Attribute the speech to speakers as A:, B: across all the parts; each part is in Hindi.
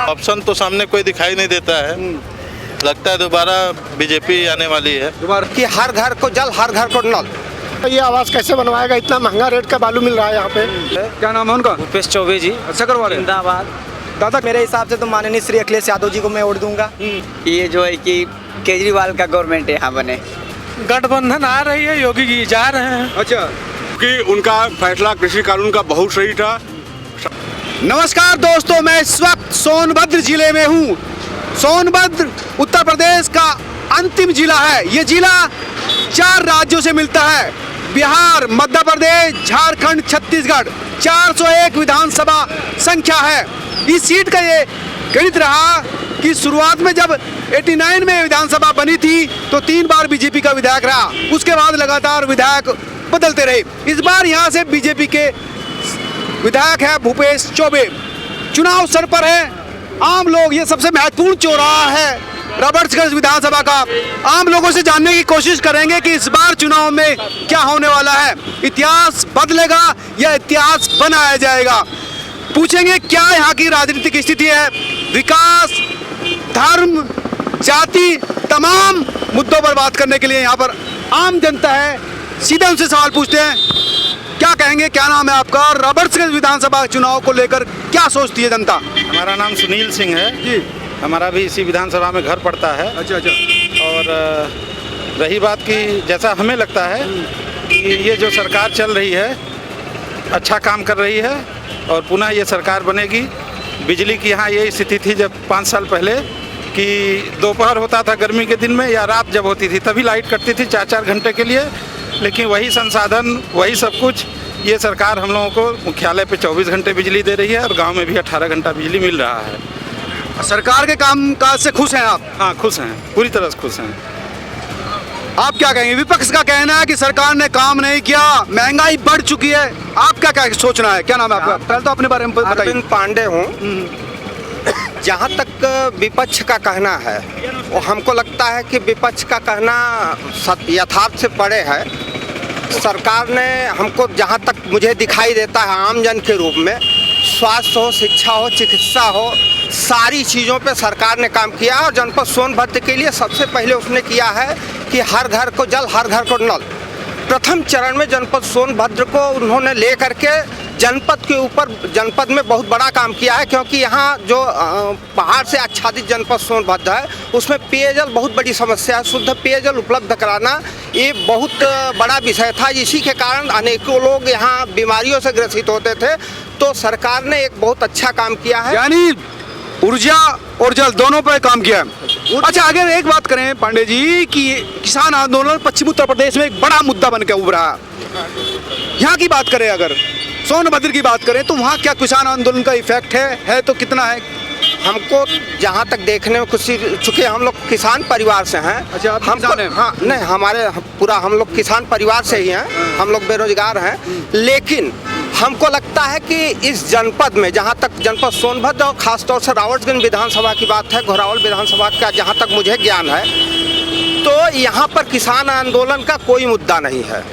A: ऑप्शन तो सामने कोई दिखाई नहीं देता है। लगता है दोबारा बीजेपी आने वाली है।
B: दोबारा कि हर घर को जल, हर घर को नल।
C: ये आवास कैसे बनवाएगा? इतना महंगा रेट का बालू मिल रहा है यहाँ पे।
B: क्या नाम है उनका?
D: भूपेश चौबे जी।
B: अच्छा करवा रहे हैं।
D: जिंदाबाद।
B: दादा
D: मेरे हिसाब से तो माननीय श्री अखिलेश यादव जी को मैं वोट दूंगा। ये जो है कि केजरीवाल का गवर्नमेंट यहाँ बने।
C: गठबंधन आ रही है, योगी जी जा रहे हैं।
B: अच्छा,
E: कि उनका फैसला कृषि कानून का बहुत सही था।
B: नमस्कार दोस्तों, मैं इस वक्त सोनभद्र जिले में हूँ। सोनभद्र उत्तर प्रदेश का अंतिम जिला है। ये जिला 4 राज्यों से मिलता है, बिहार, मध्य प्रदेश, झारखंड, छत्तीसगढ़। 401 विधानसभा संख्या है। इस सीट का ये गणित रहा कि शुरुआत में जब 89 में विधानसभा बनी थी तो 3 बार बीजेपी का विधायक रहा, उसके बाद लगातार विधायक बदलते रहे। इस बार यहाँ से बीजेपी के विधायक है भूपेश चौबे। चुनाव सर पर है। आम लोग, ये सबसे महत्वपूर्ण चौराहा है रॉबर्ट्सगंज विधानसभा का। आम लोगों से जानने की कोशिश करेंगे कि इस बार चुनाव में क्या होने वाला है। इतिहास बदलेगा या इतिहास बनाया जाएगा? पूछेंगे क्या यहाँ की राजनीतिक स्थिति है। विकास, धर्म, जाति, तमाम मुद्दों पर बात करने के लिए यहाँ पर आम जनता है। सीधे उनसे सवाल पूछते हैं, क्या कहेंगे? क्या नाम है आपका? और रॉबर्ट्सगंज विधानसभा चुनाव को लेकर क्या सोचती है जनता?
A: हमारा नाम सुनील सिंह है
B: जी।
A: हमारा भी इसी विधानसभा में घर पड़ता है।
B: अच्छा अच्छा।
A: और रही बात की, जैसा हमें लगता है कि ये जो सरकार चल रही है अच्छा काम कर रही है और पुनः ये सरकार बनेगी। बिजली की यहाँ ये स्थिति थी जब 5 साल पहले कि दोपहर होता था गर्मी के दिन में या रात जब होती थी तभी लाइट कटती थी 4-4 घंटे के लिए। लेकिन वही संसाधन, वही सब कुछ ये सरकार हम लोगों को मुख्यालय पे 24 घंटे बिजली दे रही है और गांव में भी 18 घंटा बिजली मिल रहा है।
B: सरकार के काम काज से खुश हैं आप?
A: हाँ, खुश हैं, पूरी तरह से खुश हैं।
B: आप क्या कहेंगे? विपक्ष का कहना है कि सरकार ने काम नहीं किया, महंगाई बढ़ चुकी है। आप क्या क्या सोचना है? क्या नाम है आपका? पहले तो अपने बारे में बताइए।
F: अरविंद पांडे हूँ। जहाँ तक विपक्ष का कहना है वो हमको लगता है कि विपक्ष का कहना यथार्थ से परे है। सरकार ने हमको, जहाँ तक मुझे दिखाई देता है आमजन के रूप में, स्वास्थ्य हो, शिक्षा हो, चिकित्सा हो, सारी चीज़ों पे सरकार ने काम किया। और जनपद सोनभद्र के लिए सबसे पहले उसने किया है कि हर घर को जल, हर घर को नल। प्रथम चरण में जनपद सोनभद्र को उन्होंने ले करके जनपद के ऊपर, जनपद में बहुत बड़ा काम किया है, क्योंकि यहाँ जो पहाड़ से आच्छादित जनपद सोनभद्र है उसमें पेयजल बहुत बड़ी समस्या है। शुद्ध पेयजल उपलब्ध कराना ये बहुत बड़ा विषय था। इसी के कारण अनेकों लोग यहाँ बीमारियों से ग्रसित होते थे। तो सरकार ने एक बहुत अच्छा काम किया है।
B: यानी ऊर्जा और जल दोनों पर काम किया है। अच्छा, अगर एक बात करें पांडे जी कि किसान आंदोलन पश्चिमी उत्तर प्रदेश में एक बड़ा मुद्दा बन के उभरा है। यहाँ की बात करें, अगर सोनभद्र की बात करें तो वहाँ क्या किसान आंदोलन का इफेक्ट है तो कितना है?
F: हमको जहाँ तक देखने में कुछ, चूँकि हम लोग किसान परिवार से हैं।
B: अच्छा, आप
F: हमको,
B: किसान हैं?
F: हाँ, नहीं, हमारे पूरा हम लोग किसान परिवार से ही हैं। हम लोग बेरोजगार हैं। लेकिन हमको लगता है कि इस जनपद में, जहाँ तक जनपद सोनभद्र और खासतौर से रॉबर्ट्सगंज विधानसभा की बात है, घोरावल विधानसभा का जहाँ तक मुझे ज्ञान है, तो यहाँ पर किसान आंदोलन का कोई मुद्दा नहीं है।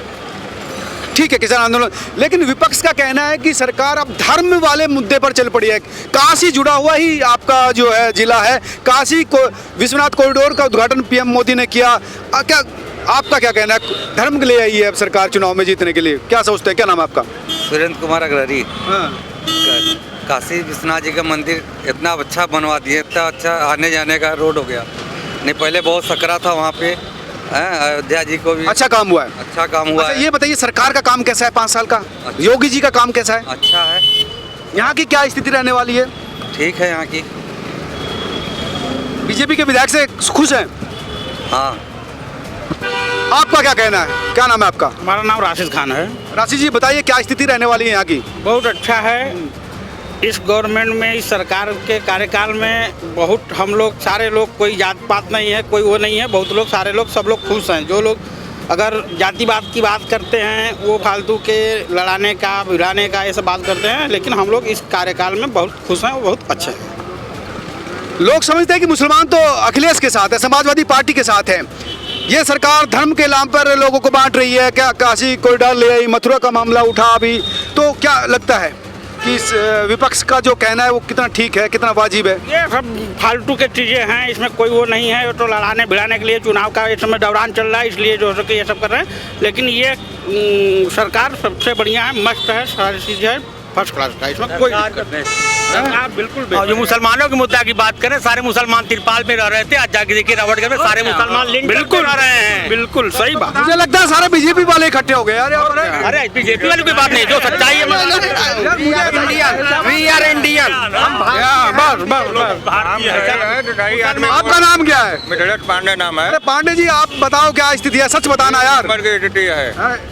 B: ठीक है, किसान आंदोलन। लेकिन विपक्ष का कहना है कि सरकार अब धर्म वाले मुद्दे पर चल पड़ी है। काशी जुड़ा हुआ ही आपका जो है जिला है। काशी को विश्वनाथ कॉरिडोर का उद्घाटन पीएम मोदी ने किया। क्या आपका क्या कहना है? धर्म के लिए आई है अब सरकार चुनाव में जीतने के लिए, क्या सोचते हैं? क्या नाम है आपका?
G: सुरेंद्र कुमार अग्रवाल।
B: हाँ।
G: काशी विश्वनाथ जी का मंदिर इतना अच्छा बनवा दिए, इतना अच्छा आने जाने का रोड हो गया। नहीं, पहले बहुत सकरा था वहाँ पे। अयोध्या जी को भी
B: अच्छा काम हुआ है।
G: अच्छा काम हुआ है।
B: ये बताइए, सरकार का काम कैसा है 5 साल का?
G: अच्छा।
B: योगी जी का काम कैसा है?
G: अच्छा है।
B: यहाँ की क्या स्थिति रहने वाली है?
G: ठीक है यहाँ की।
B: बीजेपी के विधायक से खुश हैं?
G: हाँ।
B: आपका क्या कहना है? क्या नाम है आपका?
H: हमारा नाम राशिद खान है।
B: राशि जी, बताइए क्या स्थिति रहने वाली है यहाँ की?
H: बहुत अच्छा है। इस गवर्नमेंट में, इस सरकार के कार्यकाल में बहुत हम लोग, सारे लोग, कोई जात पात नहीं है, कोई वो नहीं है, बहुत लोग, सारे लोग, सब लोग खुश हैं। जो लोग अगर जातिवाद की बात करते हैं वो फालतू के लड़ाने का, भिड़ाने का, ये सब बात करते हैं। लेकिन हम लोग इस कार्यकाल में बहुत खुश हैं, वो बहुत अच्छे हैं।
B: लोग समझते हैं कि मुसलमान तो अखिलेश के साथ है, समाजवादी पार्टी के साथ है। ये सरकार धर्म के नाम पर लोगों को बांट रही है। क्या काशी कॉरिडोर ले आई, मथुरा का मामला उठा अभी, तो क्या लगता है? कि इस विपक्ष का जो कहना है वो कितना ठीक है, कितना वाजिब है?
H: ये सब फालतू के चीज़ें हैं, इसमें कोई वो नहीं है। ये तो लड़ाने भिड़ाने के लिए चुनाव का इस समय दौरान चल रहा है, इसलिए जो है कि ये सब कर रहे हैं। लेकिन ये सरकार सबसे बढ़िया है, मस्त है, सारी चीज़ है फर्स्ट क्लास का, इसमें कोई दिक्कत नहीं। सरकार बिल्कुल।
I: और जो मुसलमानों के मुद्दा की बात करें, सारे मुसलमान तिरपाल में रह रहे थे, आज जाके देखिए रावटगढ़ में सारे मुसलमान लिंक
H: बिल्कुल
I: रह रहे हैं।
H: बिल्कुल सही बात।
B: मुझे लगता है सारे बीजेपी वाले इकट्ठे हो गए यार यहाँ पर।
I: अरे बीजेपी वाली कोई बात नहीं, जो सच्चाई है
F: वी आर इंडियन।
B: आपका नाम क्या है?
E: मेरा पांडे नाम है।
B: अरे पांडे जी, आप बताओ क्या स्थिति है, सच बताना यार।
E: स्थिति है,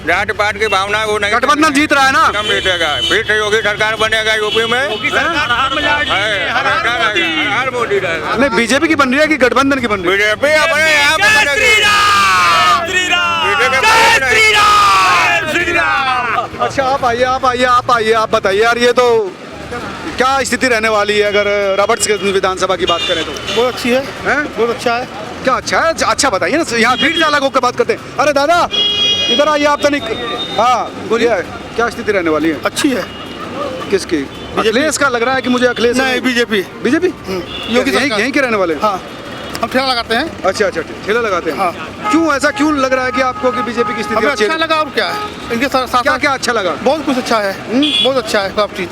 E: जाट पाट की भावना है वो नहीं,
B: गठबंधन जीत रहा है ना?
E: कम जीतेगा, फिर से योगी सरकार बनेगा यूपी में। हर मोदी रहेगा।
B: नहीं, बीजेपी की बन रही है कि गठबंधन की बन रही है?
E: बीजेपी अपने यहाँ पे बनेगी।
B: अच्छा आप आइए, आप बताइए यार, ये तो क्या स्थिति रहने वाली है अगर रॉबर्ट्स के विधानसभा की बात करें तो?
C: बहुत अच्छी है, बहुत अच्छा है।
B: क्या अच्छा है? अच्छा बताइए ना, यहाँ भीड़ ज्यादा होकर बात करते हैं। अरे दादा इधर आइए आप तनिक। हाँ बोलिए, क्या स्थिति रहने वाली है?
C: अच्छी है।
B: किसकी? अखिलेश का लग रहा है कि मुझे अखिलेश
C: नहीं, बीजेपी।
B: बीजेपी
C: योगी
B: यहीं के रहने वाले हैं?
C: हाँ, हम ठेला लगाते हैं।
B: अच्छा ठीक, ठेला लगाते हैं।
C: हाँ।
B: क्यों ऐसा क्यों लग रहा है कि आपको कि बीजेपी की स्थिति
C: हमें
B: अच्छी
C: अच्छा
B: है?
C: लगा और क्या है, इनके साथ
B: क्या क्या अच्छा लगा?
C: बहुत कुछ अच्छा है, बहुत अच्छा है सब चीज।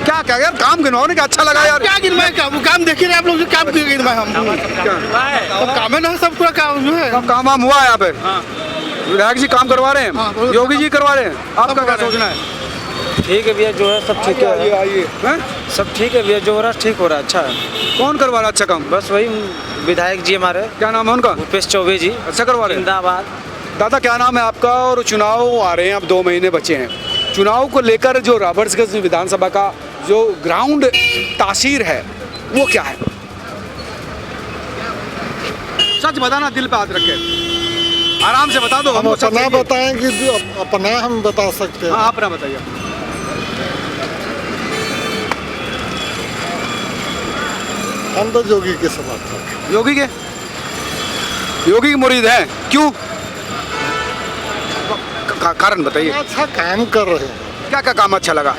B: क्या क्या यार काम गिनवाओ ना, क्या अच्छा लगा यार?
C: क्या गिनवाए, काम देखिए रहे आप लोग, काम गिनवाए हम। अब काम है ना, सब पूरा काम जो है।
B: सब काम वाम हुआ है यहाँ पे? विधायक जी काम करवा रहे हैं, योगी जी करवा रहे हैं, आपका क्या सोचना है?
D: ठीक है भैया, जो है सब ठीक है।
B: आइए।
D: सब ठीक है भैया, जो हो रहा है ठीक हो रहा है, अच्छा है।
B: कौन करवा रहा है अच्छा काम?
D: बस वही विधायक जी हमारे,
B: क्या नाम है उनका?
D: भूपेश चौबे जी,
B: अच्छा करवा रहे हैं।
D: जिंदाबाद।
B: दादा क्या नाम है आपका? और चुनाव आ रहे हैं, अब 2 महीने बचे हैं। चुनाव को लेकर जो रॉबर्ट्सगंज विधानसभा का जो ग्राउंड तासीर है वो क्या है? सच बताना, दिल पे हाथ रखे, आराम से बता दो।
C: हम अपना बताएंगे, अपना हम बता सकते हैं।
B: हाँ अपना बताइए।
C: हम तो योगी के समर्थक।
B: योगी के मुरीद हैं, क्यों? कारण बताइए।
C: अच्छा काम कर रहे हैं,
B: क्या क्या काम अच्छा लगा?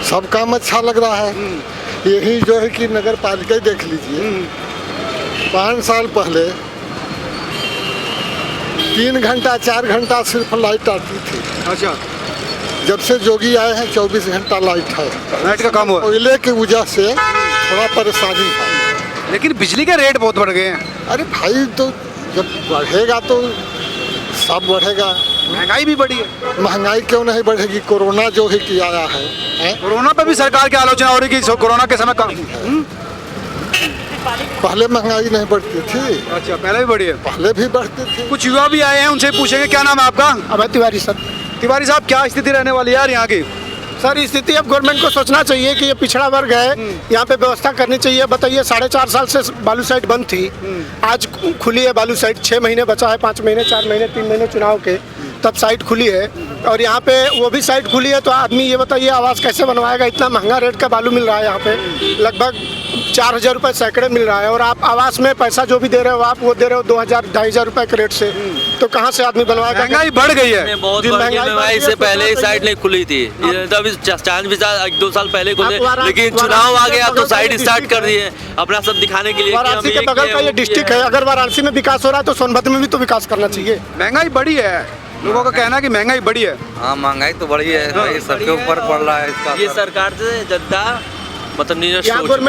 C: सब काम अच्छा लग रहा है। यही जो है कि नगर पालिका देख लीजिए, 5 साल पहले 3 घंटा 4 घंटा सिर्फ लाइट आती थी।
B: अच्छा,
C: जब से जोगी आए हैं 24 घंटा लाइट है।
B: लाइट का काम हुआ,
C: कोयले की वजह से थोड़ा परेशानी है।
B: लेकिन बिजली के रेट बहुत बढ़ गए हैं।
C: अरे भाई, तो जब बढ़ेगा तो सब बढ़ेगा।
B: महंगाई भी बढ़ी है।
C: महंगाई क्यों नहीं बढ़ेगी? कोरोना जो है कि आया है।
B: कोरोना पे भी सरकार की आलोचना हो रही कि कोरोना के समय कम।
C: पहले महंगाई नहीं बढ़ती थी।
B: अच्छा, पहले भी बढ़ी है।
C: पहले भी बढ़ती थी।
B: कुछ युवा भी आए हैं, उनसे पूछेंगे। क्या नाम है आपका?
C: अभय तिवारी सर।
B: तिवारी साहब, क्या स्थिति रहने वाली है यार यहाँ की?
C: सर स्थिति अब गवर्नमेंट को सोचना चाहिए कि ये पिछड़ा वर्ग है, यहाँ पे व्यवस्था करनी चाहिए। बताइए 4.5 साल से बालू साइड बंद थी, आज खुली है बालू साइड। 6 महीने बचा है, 5 महीने 4 महीने 3 महीने चुनाव के, तब साइट खुली है। और यहाँ पे वो भी साइट खुली है, तो आदमी ये बताइए आवास कैसे बनवाएगा? इतना महंगा रेट का बालू मिल रहा है यहाँ पे, लगभग 4,000 रुपये सैकड़े मिल रहा है। और आप आवास में पैसा जो भी दे रहे हो आप, वो दे रहे हो 2,000-2,500 रुपये के रेट से, तो कहाँ से आदमी बनवाएगा?
B: महंगाई बढ़ गई है
I: बहुत महंगाई से पहले ही साइड नहीं खुली थी, तो अभी 1-2 साल पहले खुले, लेकिन चुनाव आ गया तो साइड स्टार्ट कर दिए अपना सब दिखाने के लिए।
C: वाराणसी के बगल का ये डिस्ट्रिक्ट है, अगर वाराणसी में विकास हो रहा है तो सोनभद्र में भी तो विकास करना चाहिए।
B: महंगाई बढ़ी है, लोगों का कहना है कि महंगाई बढ़ी है।
G: हाँ महंगाई तो बढ़ी है, भाई सबके ऊपर पड़ रहा है इसका।
I: ये सरकार से जनता मतलब निराश
C: यहाँ
I: हो चुकी है।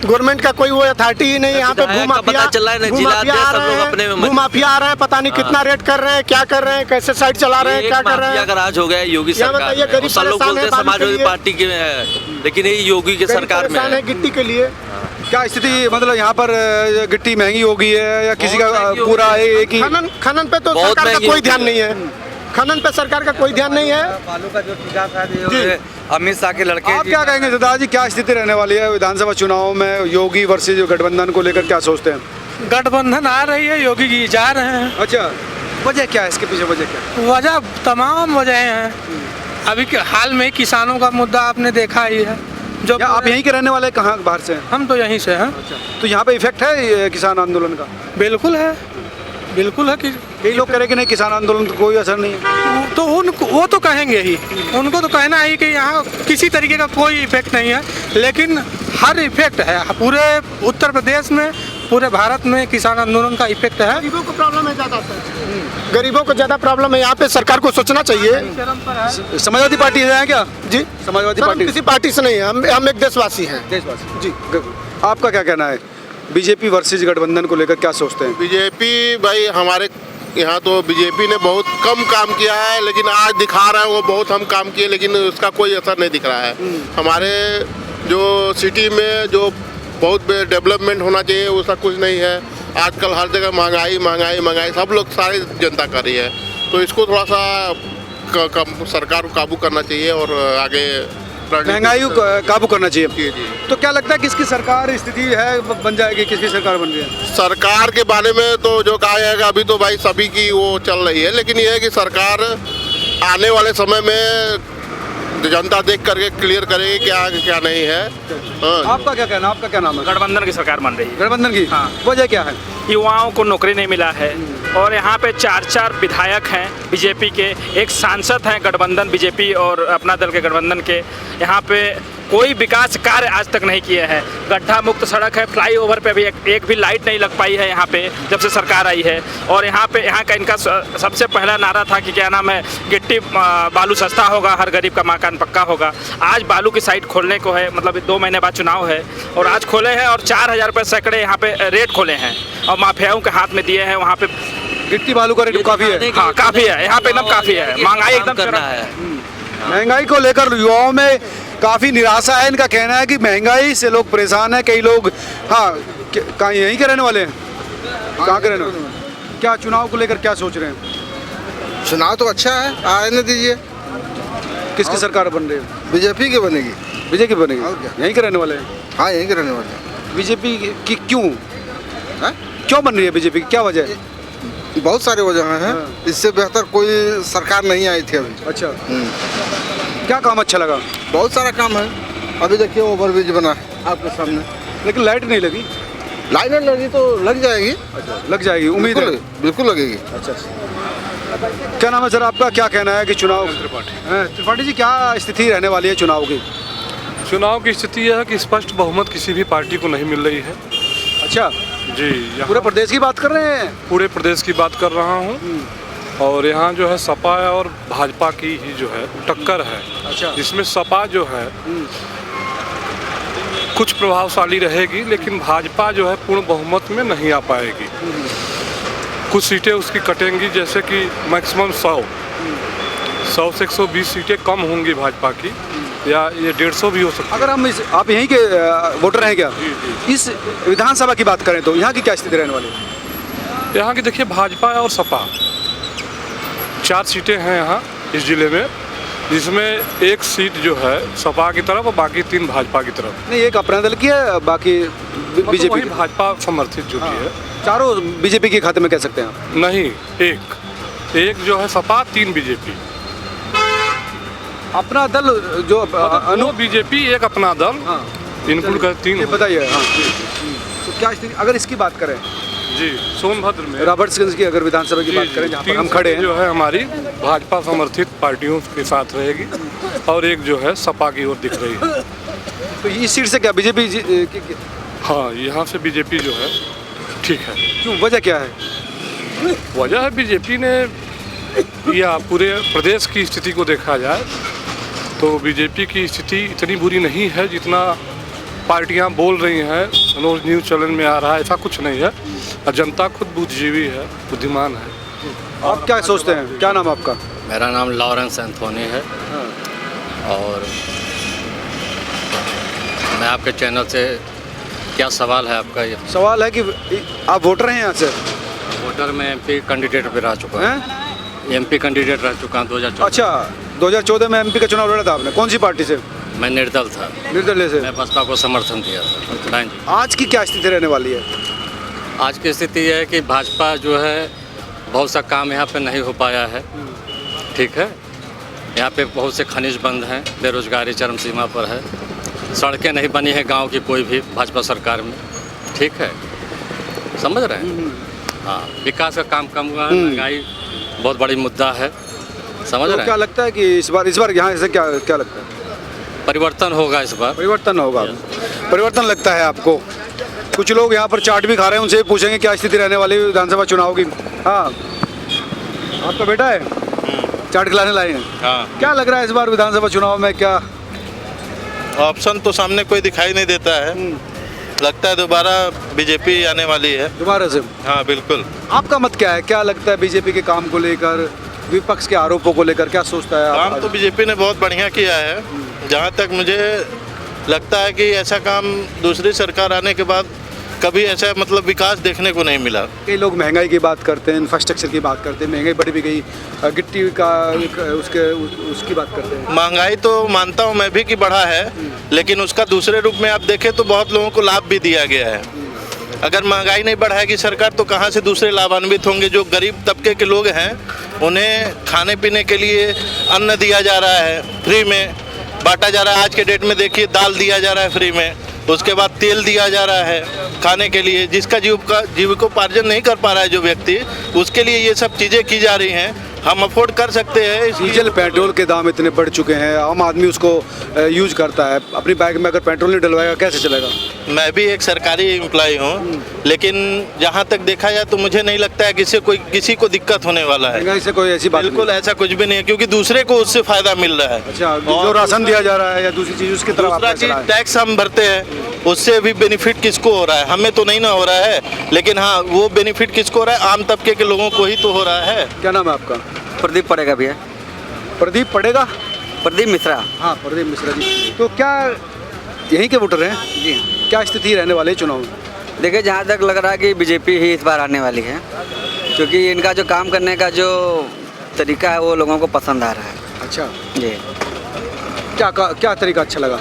C: गवर्नमेंट का कोई वो अथॉरिटी ही नहीं। यहाँ पे
I: पता चल रहा है ना, जिला अध्यक्ष सब लोग अपने में
C: भूमाफिया आ रहे हैं, पता नहीं कितना रेट कर रहे हैं, क्या कर रहे हैं, कैसे साइड चला रहे हैं, क्या कर रहे हैं।
I: का राज हो गया है योगी
C: यहाँ बताइए,
I: सरकार।
C: गरीब
I: सब लोग
C: परेशान
I: बोलते
C: है
I: हैं
C: बालू के
I: समाजवादी
C: लिए।
I: पार्टी के है, लेकिन ये योगी के सरकार में है।
C: गिट्टी के लिए
B: क्या स्थिति, मतलब यहाँ पर गिट्टी महंगी हो गई है या किसी का पूरा एक ही?
C: खनन पे तो
I: बहुत
C: सरकार का
I: महंगी
C: कोई ध्यान नहीं है। खनन पे सरकार का कोई ध्यान नहीं है।
G: बालू का जो ठिका था अमित शाह के लड़के।
B: आप क्या कहेंगे दादाजी, क्या स्थिति रहने वाली है विधानसभा चुनाव में? योगी वर्सेस गठबंधन को लेकर क्या सोचते हैं?
J: गठबंधन आ रही है, योगी जी जा रहे हैं।
B: अच्छा, वजह क्या है इसके पीछे? वजह क्या?
J: वजह तमाम वजह हैं। अभी के हाल में किसानों का मुद्दा आपने देखा ही है। जो
B: आप यहीं के रहने वाले, कहाँ बाहर से हैं?
J: हम तो यहीं से हैं।
B: तो यहाँ पे इफेक्ट है किसान आंदोलन का?
J: बिल्कुल है, बिल्कुल है कि
B: कई लोग कह रहे कि नहीं किसान आंदोलन का कोई असर नहीं है।
J: तो वो तो कहेंगे ही, उनको तो कहना है कि यहाँ किसी तरीके का कोई इफेक्ट नहीं है, लेकिन हर इफेक्ट है पूरे उत्तर प्रदेश में, पूरे भारत में किसान आंदोलन का इफेक्ट है।
C: गरीबों को प्रॉब्लम है ज़्यादातर, गरीबों को ज़्यादा प्रॉब्लम है। यहाँ पे सरकार को सोचना चाहिए।
B: समाजवादी पार्टी से हैं क्या
C: जी,
B: समाजवादी
C: सर, हम
B: पार्टी
C: किसी पार्टी से नहीं है, हम एक देशवासी हैं।
B: देशवासी जी। आपका क्या कहना है बीजेपी वर्सेस गठबंधन को लेकर, क्या सोचते हैं?
K: बीजेपी भाई हमारे यहाँ तो बीजेपी ने बहुत कम काम किया है, लेकिन आज दिखा रहा है वो बहुत हम काम किए, लेकिन उसका कोई असर नहीं दिख रहा है। हमारे जो सिटी में जो बहुत डेवलपमेंट होना चाहिए उसका कुछ नहीं है। आजकल हर जगह महंगाई महंगाई महंगाई सब लोग सारी जनता कर रही है, तो इसको थोड़ा सा सरकार को काबू करना चाहिए और आगे
B: महंगाई को काबू करना चाहिए।
K: जी जी।
B: तो क्या लगता है किसकी सरकार स्थिति है बन जाएगी, किसकी सरकार बन रही है?
K: सरकार के बारे में तो जो कहा जाएगा अभी तो भाई सभी की वो चल रही है, लेकिन ये है कि सरकार आने वाले समय में जनता देख करके क्लियर करेगी क्या क्या नहीं है।
B: आपका क्या कहना, आपका क्या नाम है?
H: गठबंधन की सरकार बन रही है।
B: गठबंधन की वजह क्या है?
H: युवाओं को नौकरी नहीं मिला है और यहाँ पे 4 विधायक हैं बीजेपी के, एक सांसद हैं गठबंधन बीजेपी और अपना दल के गठबंधन के। यहाँ पे कोई विकास कार्य आज तक नहीं किए हैं। गड्ढा मुक्त सड़क है, फ्लाईओवर पे भी एक भी लाइट नहीं लग पाई है यहाँ पे जब से सरकार आई है। और यहाँ का इनका सबसे पहला नारा था कि क्या नाम है, गिट्टी बालू सस्ता होगा, हर गरीब का मकान पक्का होगा। आज बालू की साइट खोलने को है, मतलब 2 महीने बाद चुनाव है और आज खोले हैं और 4000 रुपये सैकड़े यहाँ पे रेट खोले हैं और माफियाओं के हाथ में दिए हैं। वहाँ पे
B: गिट्टी बालू का रेट काफ़ी है।
H: हाँ काफ़ी है, यहाँ पे एकदम काफ़ी है। महंगाई एकदम
I: करना है।
B: महंगाई को लेकर युवाओं में काफ़ी निराशा है। इनका कहना है कि महंगाई से लोग परेशान हैं। कई लोग कहाँ यहीं के रहने वाले हैं, कहाँ के रहने वाले? क्या चुनाव को लेकर क्या सोच रहे हैं?
K: चुनाव तो अच्छा है, आने दीजिए।
B: किसकी सरकार बन रही है?
K: बीजेपी की बनेगी।
B: बीजेपी बनेगी?
K: और क्या?
B: यहीं के रहने वाले हैं?
K: हाँ यहीं के रहने वाले हैं।
B: बीजेपी की क्यों क्यों बन रही है बीजेपी, क्या वजह है?
K: बहुत सारे वजह हैं, इससे बेहतर कोई सरकार नहीं आई थी अभी।
B: अच्छा, क्या काम अच्छा लगा?
K: बहुत सारा काम है। अभी देखिए ओवरब्रिज बना है आपके सामने,
B: लेकिन लाइट नहीं लगी।
K: लाइन लगी तो लग जाएगी।
B: अच्छा, लग जाएगी, उम्मीद है?
K: बिल्कुल लगेगी।
B: अच्छा, क्या नाम है सर आपका? क्या कहना है कि चुनाव? त्रिपाठी जी, क्या स्थिति रहने वाली है चुनाव की?
L: चुनाव की स्थिति यह है कि स्पष्ट बहुमत किसी भी पार्टी को नहीं मिल रही है।
B: अच्छा
L: जी,
B: पूरे प्रदेश की बात कर रहे हैं?
L: पूरे प्रदेश की बात कर रहा हूँ और यहाँ जो है सपा और भाजपा की ही जो है टक्कर है।
B: अच्छा,
L: जिसमें सपा जो है कुछ प्रभावशाली रहेगी, लेकिन भाजपा जो है पूर्ण बहुमत में नहीं आ पाएगी। कुछ सीटें उसकी कटेंगी, जैसे कि मैक्सिमम 100 से 120 सीटें कम होंगी भाजपा की, या ये 150 भी हो सकता है।
B: अगर हम आप यहीं के वोटर हैं क्या? इस विधानसभा की बात करें तो यहाँ की क्या स्थिति रहने वाली है?
L: यहाँ की देखिए भाजपा और सपा 4 सीटें हैं यहाँ इस जिले में, जिसमें एक सीट जो है सपा की तरफ और बाकी 3 भाजपा की तरफ।
B: नहीं, एक अपना दल की है, बाकी बीजेपी की।
L: भाजपा समर्थित जो भी है,
B: चारों बीजेपी के खाते में कह सकते हैं आप?
L: नहीं, एक जो है सपा, 3 बीजेपी।
B: अपना दल जो
L: अनु बीजेपी, एक अपना दल, इनक्लूड कर 3।
B: बताइए। हाँ, तो क्या स्थिति अगर इसकी बात करें
L: जी, सोनभद्र में
B: रॉबर्ट्सगंज की अगर विधानसभा की बात करें जहाँ पर हम खड़े हैं,
L: जो है हमारी भाजपा समर्थित पार्टियों के साथ रहेगी और एक जो है सपा की ओर दिख रही है।
B: तो इस सीट से क्या बीजेपी?
L: हाँ, यहाँ से बीजेपी जो है ठीक है।
B: क्यों, वजह क्या है?
L: वजह है बीजेपी ने, या पूरे प्रदेश की स्थिति को देखा जाए तो बीजेपी की स्थिति इतनी बुरी नहीं है जितना पार्टियां बोल रही हैं, रोज न्यूज़ चैनल में आ रहा है। ऐसा कुछ नहीं है और जनता खुद बुद्धिजीवी है, बुद्धिमान है।
B: आप क्या सोचते हैं? क्या नाम आपका?
M: मेरा नाम लॉरेंस एंथोनी है और मैं आपके चैनल से, क्या सवाल है आपका? ये
B: सवाल है कि आप वोटर हैं यहाँ से?
M: वोटर में एमपी कैंडिडेट पे रह चुका है। एमपी कैंडिडेट रह चुका हूँ 2014।
B: अच्छा, 2014 में एमपी का चुनाव लड़ा था आपने? कौन सी पार्टी से?
M: मैं निर्दल था।
B: निर्दलीय से?
M: मैं बसपा को समर्थन दिया था।
B: आज की क्या स्थिति रहने वाली है?
M: आज की स्थिति यह है कि भाजपा जो है बहुत सा काम यहाँ पे नहीं हो पाया है। ठीक है, यहाँ पे बहुत से खनिज बंद हैं, बेरोजगारी चरम सीमा पर है, सड़कें नहीं बनी है गांव की कोई भी भाजपा सरकार में। ठीक है, समझ रहे हैं? हाँ, विकास का काम कम हुआ है, महंगाई बहुत बड़ी मुद्दा है, समझ
B: तो
M: रहे
B: क्या
M: हैं?
B: लगता है कि इस बार यहाँ से क्या क्या लगता है?
M: परिवर्तन होगा इस बार।
B: परिवर्तन होगा, परिवर्तन लगता है आपको? कुछ लोग यहाँ पर चाट भी खा रहे हैं, उनसे पूछेंगे क्या स्थिति रहने वाली है विधानसभा चुनाव की। हाँ, आपका बेटा है, चाट खिलाने लाए हैं।
A: हाँ,
B: क्या लग रहा है इस बार विधानसभा चुनाव में क्या?
A: ऑप्शन तो सामने कोई दिखाई नहीं देता है। लगता है दोबारा बीजेपी आने वाली है
B: दोबारा से।
A: हाँ बिल्कुल।
B: आपका मत क्या है, क्या लगता है बीजेपी के काम को लेकर, विपक्ष के आरोपों को लेकर क्या सोचता है आप?
A: काम तो बीजेपी ने बहुत बढ़िया किया है। जहाँ तक मुझे लगता है कि ऐसा काम दूसरी सरकार आने के बाद कभी ऐसा मतलब विकास देखने को नहीं मिला।
B: कई लोग महंगाई की बात करते हैं, इंफ्रास्ट्रक्चर की बात करते हैं, महंगाई बढ़ भी गई, गिट्टी का उसकी बात करते हैं।
A: महंगाई तो मानता हूँ मैं भी कि बढ़ा है, लेकिन उसका दूसरे रूप में आप देखें तो बहुत लोगों को लाभ भी दिया गया है। अगर महंगाई नहीं बढ़ाएगी सरकार तो कहाँ से दूसरे लाभान्वित होंगे? जो गरीब तबके के लोग हैं उन्हें खाने पीने के लिए अन्न दिया जा रहा है, फ्री में बांटा जा रहा है। आज के डेट में देखिए दाल दिया जा रहा है फ्री में, उसके बाद तेल दिया जा रहा है खाने के लिए। जिसका जीविकोपार्जन नहीं कर पा रहा है जो व्यक्ति, उसके लिए ये सब चीज़ें की जा रही हैं। हम अफोर्ड कर सकते हैं।
B: डीजल पेट्रोल के दाम इतने बढ़ चुके हैं, आम आदमी उसको यूज करता है, अपनी बाइक में अगर पेट्रोल नहीं डलवाएगा कैसे चलेगा?
A: मैं भी एक सरकारी एम्प्लॉय हूँ, लेकिन जहाँ तक देखा जाए तो मुझे नहीं लगता है कि किसी को दिक्कत होने वाला है।
B: महंगाई से कोई ऐसी बात
A: बिल्कुल ऐसा कुछ भी नहीं है, क्योंकि दूसरे को उससे फायदा मिल रहा है।
B: अच्छा, जो राशन दिया जा रहा है या दूसरी चीज उसकी तरफ
A: दूसरा चीज टैक्स हम भरते हैं, उससे भी बेनिफिट किसको हो रहा है? हमें तो नहीं ना हो रहा है, लेकिन हाँ वो बेनिफिट किसको हो रहा है? आम तबके के लोगों को ही तो हो रहा है।
B: क्या नाम है आपका?
D: प्रदीप पड़ेगा भैया।
B: प्रदीप पड़ेगा?
D: प्रदीप मिश्रा।
B: हाँ, प्रदीप मिश्रा जी। तो क्या यहीं के वोटर हैं?
D: जी।
B: क्या स्थिति रहने वाली है चुनाव में?
D: देखिए, जहाँ तक लग रहा है कि बीजेपी ही इस बार आने वाली है, क्योंकि इनका जो काम करने का जो तरीका है वो लोगों को पसंद आ रहा है।
B: अच्छा
D: जी।
B: क्या तरीका अच्छा लगा?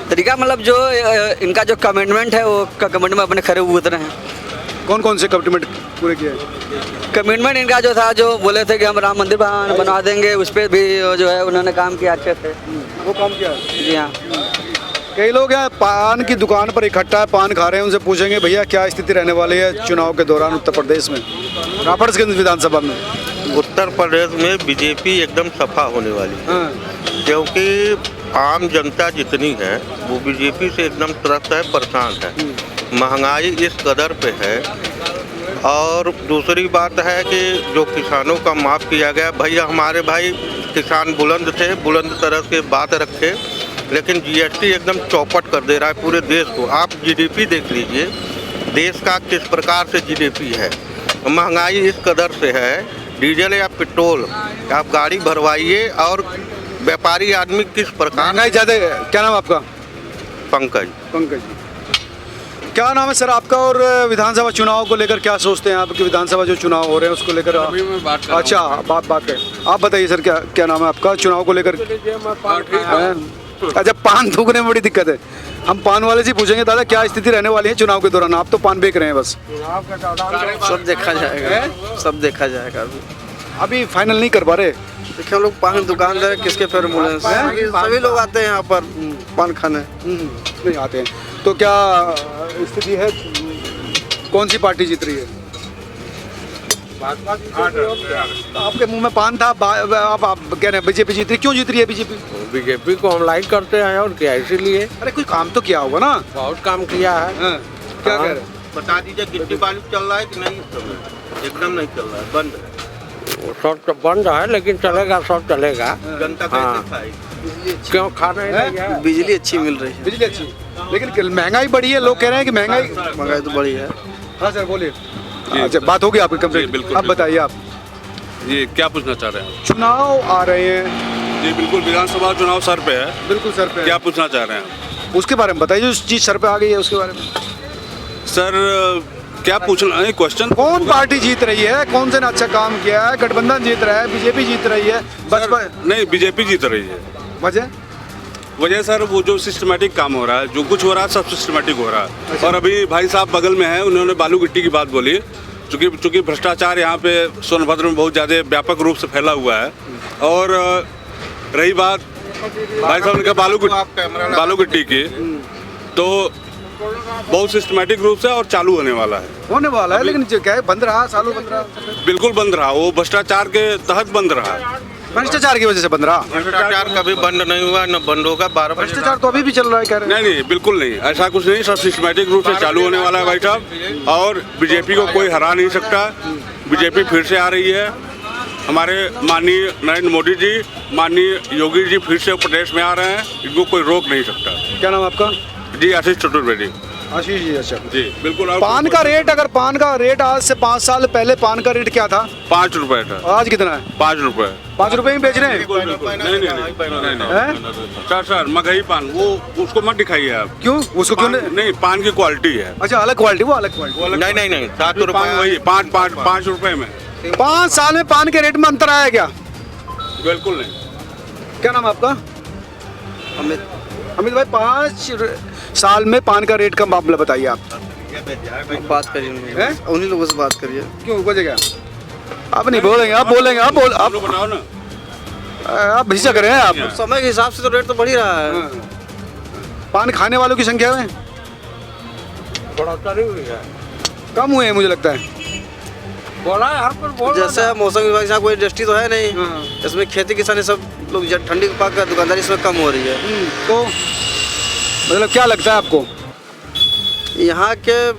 D: तरीका मतलब जो इनका जो कमिटमेंट है वो कमिटमेंट में अपने खरे उतरे हैं।
B: कौन कौन से कमिटमेंट पूरे किए हैं?
D: कमिटमेंट इनका जो था, जो बोले थे कि हम राम मंदिर बनवा देंगे, उस पर भी जो है उन्होंने काम किया अच्छे से।
B: वो काम किया?
D: जी हाँ।
B: कई लोग यहाँ पान की दुकान पर इकट्ठा है, पान खा रहे हैं, उनसे पूछेंगे भैया क्या स्थिति रहने वाली है चुनाव के दौरान उत्तर प्रदेश में, राफड़गंज विधानसभा में?
N: उत्तर प्रदेश में बीजेपी एकदम सफा होने वाली है। क्योंकि आम जनता जितनी है वो बीजेपी से एकदम त्रस्त है, परेशान है। महंगाई इस कदर पे है, और दूसरी बात है कि जो किसानों का माफ़ किया गया, भैया हमारे भाई किसान बुलंद थे, बुलंद तरह से बात रखे, लेकिन जीएसटी एकदम चौपट कर दे रहा है पूरे देश को। आप जीडीपी देख लीजिए, देश का किस प्रकार से जीडीपी है। महंगाई इस कदर से है, डीजल या पेट्रोल आप गाड़ी भरवाइए, और व्यापारी आदमी किस प्रकार।
B: महंगाई ज़्यादा। क्या नाम आपका?
N: पंकज।
B: पंकज जी, क्या नाम है सर आपका? और विधानसभा चुनाव को लेकर क्या सोचते हैं आपके? विधानसभा जो चुनाव हो रहे हैं उसको लेकर अच्छा बात करें। आप बताइए सर, क्या नाम है आपका? चुनाव को लेकर। अच्छा, पान थूकने में बड़ी दिक्कत है। हम पान वाले से पूछेंगे दादा क्या स्थिति रहने वाली है चुनाव के दौरान? आप तो पान बेच रहे हैं बस।
O: सब देखा जाएगा, सब देखा जाएगा।
B: अभी फाइनल नहीं कर पा रहे।
O: देखिए, हम लोग पान दुकानदार किसके पैर मुले, सभी लोग आते हैं यहाँ पर पान खाने।
B: नहीं आते हैं। तो क्या स्थिति है, कौन सी पार्टी जीत रही है? आपके मुंह में पान था, आप कह रहे हैं बीजेपी जीत रही। क्यों जीत रही है बीजेपी?
O: बीजेपी को हम लाइक करते हैं और क्या, इसीलिए।
B: अरे कोई काम तो किया होगा ना?
O: बहुत काम किया है।
B: क्या कह रहे हैं?
N: बता दीजिए गिट्टी बालू चल रहा है कि नहीं? एकदम नहीं चल रहा है, बंद है।
O: सब तो बंद है, लेकिन चलेगा, सब चलेगा।
N: जनता कैसे खाएगी?
O: क्यों खाना है? बिजली अच्छी मिल रही है।
B: बिजली अच्छी, लेकिन महंगाई बढ़ी है। लोग कह रहे हैं कि महंगाई
O: तो बढ़ी है।
B: हाँ सर बोलिए। अच्छा, बात होगी आपकी कंप्लीट।
E: बिल्कुल।
B: अब बताइए आप
E: ये क्या पूछना चाह रहे हैं?
B: चुनाव आ रहे हैं
E: जी बिल्कुल, विधानसभा चुनाव सर पे है।
B: बिल्कुल सर पे।
E: क्या पूछना चाह रहे हैं?
B: उसके बारे में बताइए, जो चीज़ सर पे आ गई है उसके बारे में।
E: सर क्या पूछना है क्वेश्चन?
B: कौन पार्टी जीत रही है, कौन से ने अच्छा काम किया है? गठबंधन जीत रहा है, बीजेपी जीत रही है, बसपा?
E: नहीं, बीजेपी जीत रही है।
B: वजह
E: सर वो जो सिस्टमेटिक काम हो रहा है, जो कुछ हो रहा है सब सिस्टमेटिक हो रहा है। और अभी भाई साहब बगल में है, उन्होंने बालू गिट्टी की बात बोली। चूँकि भ्रष्टाचार यहाँ पे सोनभद्र में बहुत ज़्यादा व्यापक रूप से फैला हुआ है। और रही बात भाई साहब ने कहा बालू गिट्टी की, तो बहुत सिस्टमेटिक रूप से और चालू होने वाला है।
B: होने वाला है, लेकिन जो क्या है बंद रहा, सालों बंद रहा।
E: बिल्कुल बंद रहा, वो भ्रष्टाचार के तहत बंद रहा।
B: भ्रष्टाचार की वजह से बंद रहा।
N: भ्रष्टाचार कभी बंद नहीं हुआ, न बंद होगा। 12 बजे
B: भ्रष्टाचार तो अभी भी चल रहा है, कह रहे हैं।
E: नहीं, बिल्कुल नहीं, ऐसा कुछ नहीं। सब सिस्टमेटिक रूप से चालू होने वाला है भाई साहब, और बीजेपी को कोई हरा नहीं सकता। बीजेपी फिर से आ रही है। हमारे माननीय नरेंद्र मोदी जी, माननीय योगी जी फिर से प्रदेश में आ रहे हैं, इनको कोई रोक नहीं सकता।
B: क्या नाम आपका?
E: जी आशीष चतुर्वेदी।
B: आशीष जी, अच्छा
E: जी बिल्कुल। और
B: पान का रेट, अगर पान का रेट आज से 5 साल पहले पान का रेट क्या था?
E: 5 रुपए था।
B: आज कितना है?
E: 5 रुपए।
B: 5 रुपए में बेच रहे हैं?
E: नहीं। सर महंगाई पान वो उसको मत दिखाइए आप।
B: क्यों? उसको क्यों
E: नहीं, पान की क्वालिटी है।
B: अच्छा, अलग क्वालिटी, वो अलग क्वालिटी।
N: नहीं 7 रुपए
E: वही 5 रुपए में।
B: 5 साल में पान के रेट में अंतर आया क्या?
E: बिल्कुल नहीं।
B: क्या नाम आपका? अमित भाई, 5 साल में पान का रेट का मामला बताइए आप।
O: बात करिए, उन्हीं लोगों से बात करिए।
B: क्यों, वजह क्या? आप नहीं बोलेंगे, आप बोलेंगे, आप
E: बताओ ना।
B: आप झिझक रहे हैं आप।
O: समय के हिसाब से तो रेट तो बढ़ ही रहा है।
B: पान खाने वालों की संख्या में
O: बढ़ोतरी नहीं हुई है,
B: कम हुए हैं मुझे लगता है।
O: बोला है हर पर बोल। जैसे मौसम विभाग से कोई इंडस्ट्री तो है नहीं, इसमें खेती किसानी सब लोग ठंडी के पाक का दुकानदारी इसमें कम हो रही है।
B: तो मतलब क्या लगता है आपको?
O: यहाँ के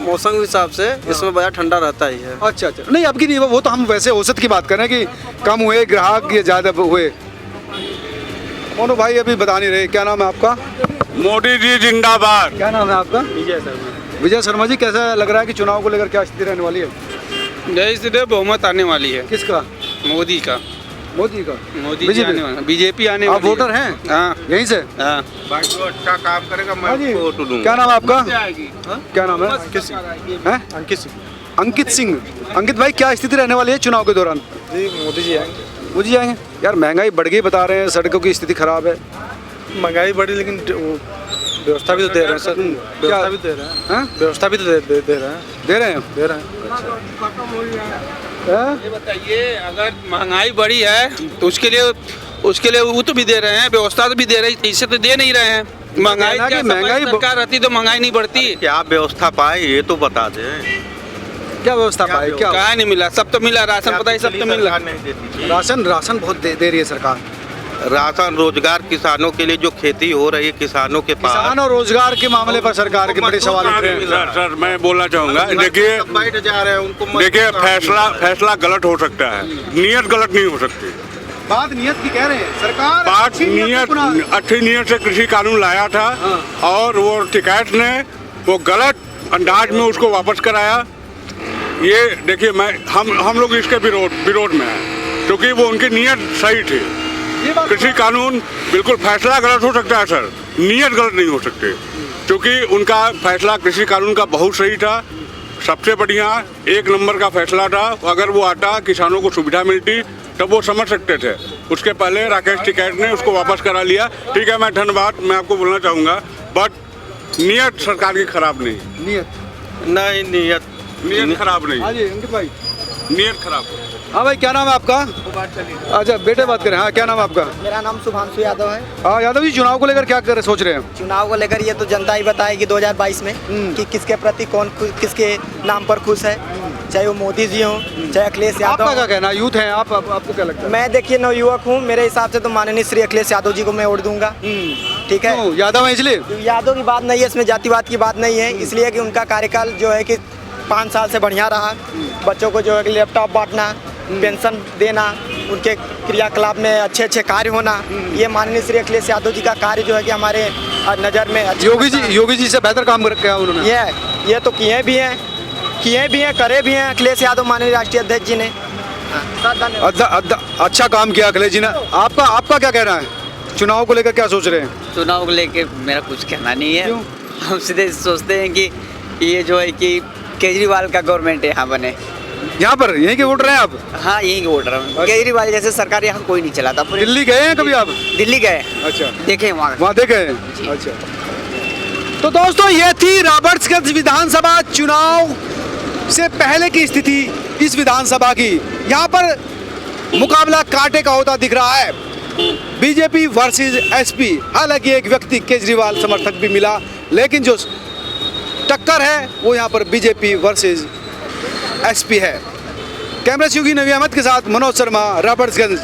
O: मौसम के हिसाब से इसमें बड़ा ठंडा रहता ही है।
B: अच्छा, नहीं आपकी नहीं, वो तो हम वैसे औसत की बात कर रहे हैं कि कम हुए ग्राहक या ज़्यादा हुए। मोनू भाई अभी बता नहीं रहे, क्या नाम है आपका?
E: मोदी जी जिंदाबाद।
B: क्या नाम है आपका? विजय शर्मा जी, कैसा लग रहा है कि चुनाव को लेकर क्या स्थिति रहने वाली है?
H: नई स्थिति बहुमत आने वाली है।
B: किसका?
H: मोदी का।
B: मोदी का?
H: मोदी जी आने वाला, बीजेपी आने वाली।
B: आप वोटर हैं?
H: हाँ,
B: यहीं से?
H: हाँ।
N: भाई जो अच्छा काम करेगा मैं उसको वोट दूंगा।
B: क्या नाम है आपका? क्या नाम है?
C: अंकित सिंह।
B: अंकित सिंह। अंकित भाई, क्या स्थिति रहने वाली है चुनाव के दौरान?
C: जी मोदी जी आएंगे।
B: मोदी जी आएंगे। यार महंगाई बढ़ गई बता रहे हैं, सड़कों की स्थिति खराब है।
C: महंगाई बढ़ी, लेकिन व्यवस्था भी तो दे रहे हैं सर। व्यवस्था भी दे रहे हैं। व्यवस्था भी तो दे रहे हैं।
B: दे रहे हैं?
C: दे रहे हैं।
H: ये बताइए, अगर महंगाई बढ़ी है तो उसके लिए वो तो भी दे रहे हैं, व्यवस्था तो भी दे रही, इसे तो दे नहीं रहे हैं। महंगाई सरकार रहती तो महंगाई नहीं बढ़ती।
N: क्या व्यवस्था पाए ये तो बता दे।
B: क्या व्यवस्था पाए? क्या
H: नहीं मिला? सब तो मिला, राशन पता ही सब तो मिला।
B: राशन बहुत दे रही है सरकार।
N: राशन, रोजगार किसानों के लिए जो खेती हो रही है किसानों के पास।
B: किसान और रोजगार के मामले पर सरकार के बड़े सवाल उठ रहे हैं।
E: सर मैं बोलना चाहूँगा, देखिए
N: बैठ जा रहे हैं उनको।
E: देखिए फैसला गलत हो सकता है, नियत गलत नहीं हो सकती।
B: बात नियत की कह रहे हैं सरकार।
E: बात अच्छी नियत से कृषि कानून लाया था और वो टिकैत ने वो गलत अंदाज में उसको वापस कराया। ये देखिए, हम लोग इसके विरोध में हैं, क्योंकि वो उनकी नियत सही थी। कृषि कानून बिल्कुल फैसला गलत हो सकता है सर, नियत गलत नहीं हो सकती, क्योंकि उनका फैसला कृषि कानून का बहुत सही था। सबसे बढ़िया 1 नंबर का फैसला था। अगर वो आता, किसानों को सुविधा मिलती, तब वो समझ सकते थे। उसके पहले राकेश टिकैत ने उसको वापस करा लिया। ठीक है, मैं धन्यवाद मैं आपको बोलना चाहूँगा, बट नियत सरकार की खराब नहीं। नियत खराब नहीं।
B: हाँ जी अंकित भाई,
E: नियत खराब।
B: हाँ भाई, क्या नाम है आपका? अच्छा बेटे बात करें। हाँ, क्या नाम है आपका?
P: मेरा नाम शुभांशु यादव है।
B: हाँ यादव जी, चुनाव को लेकर क्या सोच रहे हैं?
P: चुनाव को लेकर ये तो जनता ही बताएगी 2022 में कि किसके प्रति कौन किसके नाम पर खुश है, चाहे वो मोदी जी हों चाहे अखिलेश यादव।
B: आपका क्या कहना? यूथ है आप, आपको क्या लगता है?
P: मैं देखिए नवयुवक हूँ, मेरे हिसाब से तो माननीय श्री अखिलेश यादव जी को मैं वोट दूंगा। ठीक है,
B: यादव है इसलिए?
P: यादव की बात नहीं है इसमें, जातिवाद की बात नहीं है, इसलिए कि उनका कार्यकाल जो है कि 5 साल से बढ़िया रहा। बच्चों को जो है लैपटॉप बांटना, पेंशन देना, उनके क्रियाकलाप में अच्छे कार्य होना, ये माननीय श्री अखिलेश यादव जी का कार्य जो है कि हमारे नज़र में
B: योगी जी से बेहतर काम किया उन्होंने।
P: ये तो किए भी हैं, करे भी हैं अखिलेश यादव माननीय राष्ट्रीय अध्यक्ष जी ने।
B: अच्छा काम किया अखिलेश जी ने। आपका क्या कहना है? चुनाव को लेकर क्या सोच रहे हैं?
Q: चुनाव को लेकर मेरा कुछ कहना नहीं है। हम सीधे सोचते हैं कि ये जो है कि केजरीवाल का गवर्नमेंट यहाँ बने।
B: यहाँ पर यहीं के वोटर हैं आप?
Q: हाँ, यहीं के वोटर हैं। केजरीवाल जैसे सरकार यहाँ कोई नहीं चलाता।
B: दिल्ली गए हैं कभी आप?
Q: दिल्ली गए।
B: अच्छा,
Q: देखे वहाँ
B: देखे हैं। अच्छा, तो दोस्तों ये थी रॉबर्ट्सगंज विधानसभा चुनाव से पहले की स्थिति इस विधानसभा की। यहाँ पर मुकाबला कांटे का होता दिख रहा है, बीजेपी वर्सेस एसपी। हालांकि एक व्यक्ति केजरीवाल समर्थक भी मिला, लेकिन जो टक्कर है वो यहाँ पर बीजेपी वर्सेस एसपी है। कैमरा योगी नवी अहमद के साथ मनोज शर्मा, रॉबर्ट्सगंज।